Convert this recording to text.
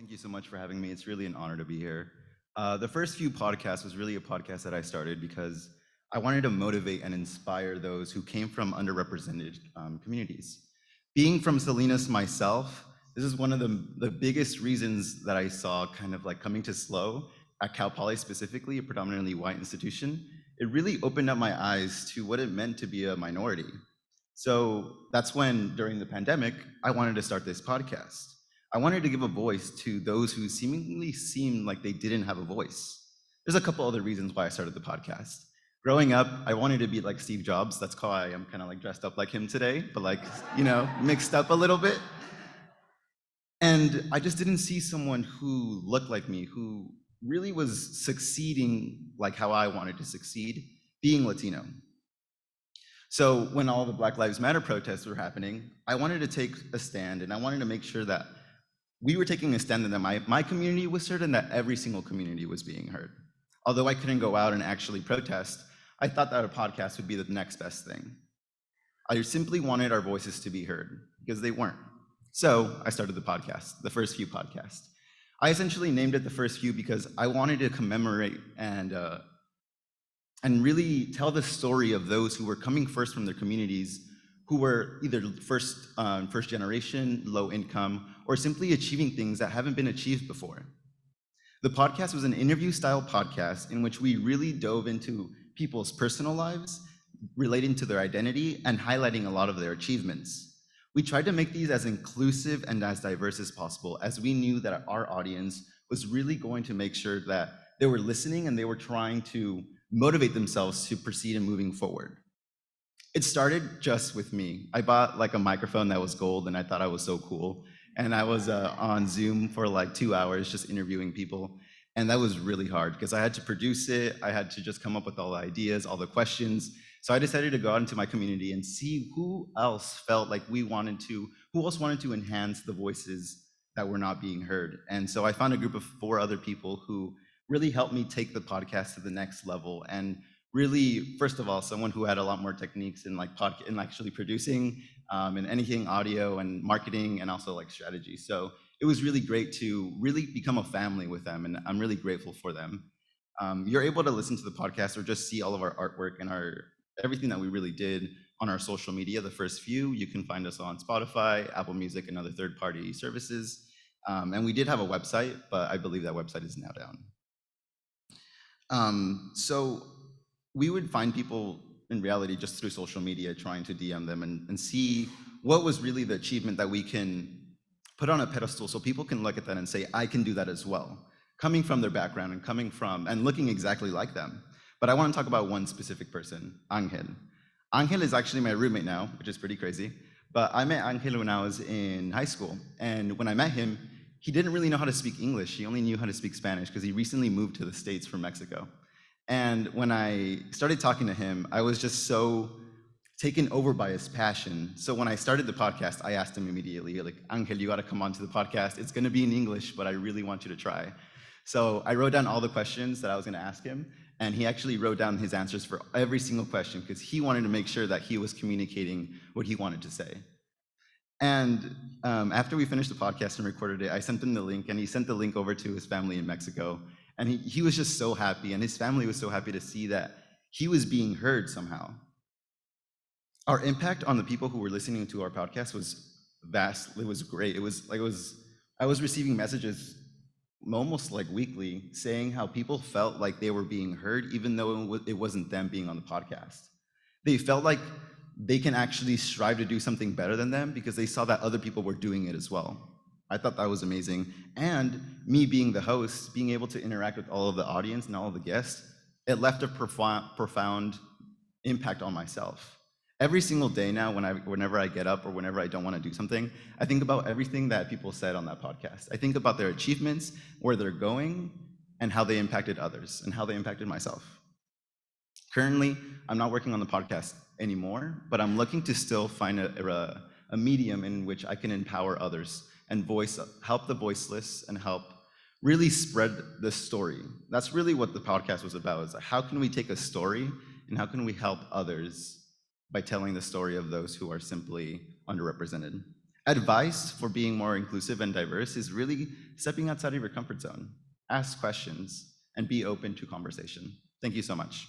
Thank you so much for having me. It's really an honor to be here. The first few podcasts was really a podcast that I started because I wanted to motivate and inspire those who came from underrepresented communities. Being from Salinas myself, this is one of the biggest reasons that I saw kind of like coming to slow at Cal Poly specifically, a predominantly white institution. It really opened up my eyes to what it meant to be a minority. So that's when, during the pandemic, I wanted to start this podcast. I wanted to give a voice to those who seemingly seemed like they didn't have a voice. There's a couple other reasons why I started the podcast. Growing up, I wanted to be like Steve Jobs. That's why I am kind of like dressed up like him today, but like, mixed up a little bit. And I just didn't see someone who looked like me, who really was succeeding like how I wanted to succeed, being Latino. So when all the Black Lives Matter protests were happening, I wanted to take a stand, and I wanted to make sure that we were taking a stand and that my community was heard and that every single community was being heard. Although I couldn't go out and actually protest, I thought that a podcast would be the next best thing. I simply wanted our voices to be heard because they weren't. So I started the podcast, the first few podcasts. I essentially named it the first few because I wanted to commemorate and really tell the story of those who were coming first from their communities, who were either first generation, low income, or simply achieving things that haven't been achieved before. The podcast was an interview-style podcast in which we really dove into people's personal lives, relating to their identity, and highlighting a lot of their achievements. We tried to make these as inclusive and as diverse as possible, as we knew that our audience was really going to make sure that they were listening and they were trying to motivate themselves to proceed in moving forward. It started just with me. I bought like a microphone that was gold and I thought I was so cool. And I was on Zoom for like 2 hours just interviewing people. And that was really hard because I had to produce it. I had to just come up with all the ideas, all the questions. So I decided to go out into my community and see who else felt like who else wanted to enhance the voices that were not being heard. And so I found a group of 4 other people who really helped me take the podcast to the next level. And really, first of all, someone who had a lot more techniques in actually producing, and anything audio and marketing and also like strategy. So it was really great to really become a family with them, and I'm really grateful for them. You're able to listen to the podcast or just see all of our artwork and everything that we really did on our social media, the first few. You can find us on Spotify, Apple Music, and other third-party services. And we did have a website, but I believe that website is now down. So we would find people in reality just through social media, trying to DM them and see what was really the achievement that we can put on a pedestal so people can look at that and say, I can do that as well, coming from their background and coming from and looking exactly like them. But I want to talk about one specific person, Angel. Angel is actually my roommate now, which is pretty crazy. But I met Angel when I was in high school. And when I met him, he didn't really know how to speak English. He only knew how to speak Spanish because he recently moved to the States from Mexico. And when I started talking to him, I was just so taken over by his passion. So when I started the podcast, I asked him immediately, like, Angel, you gotta come onto the podcast. It's gonna be in English, but I really want you to try. So I wrote down all the questions that I was gonna ask him, and he actually wrote down his answers for every single question because he wanted to make sure that he was communicating what he wanted to say. And after we finished the podcast and recorded it, I sent him the link, and he sent the link over to his family in Mexico. And he was just so happy, and his family was so happy to see that he was being heard somehow. Our impact on the people who were listening to our podcast was vast. It was great. I was receiving messages almost like weekly saying how people felt like they were being heard, even though it wasn't them being on the podcast. They felt like they can actually strive to do something better than them because they saw that other people were doing it as well. I thought that was amazing. And me being the host, being able to interact with all of the audience and all of the guests, it left a profound impact on myself. Every single day now, whenever I get up or whenever I don't want to do something, I think about everything that people said on that podcast. I think about their achievements, where they're going, and how they impacted others, and how they impacted myself. Currently, I'm not working on the podcast anymore, but I'm looking to still find a medium in which I can empower others and help the voiceless and help really spread the story. That's really what the podcast was about, is how can we take a story and how can we help others by telling the story of those who are simply underrepresented. Advice for being more inclusive and diverse is really stepping outside of your comfort zone. Ask questions and be open to conversation. Thank you so much.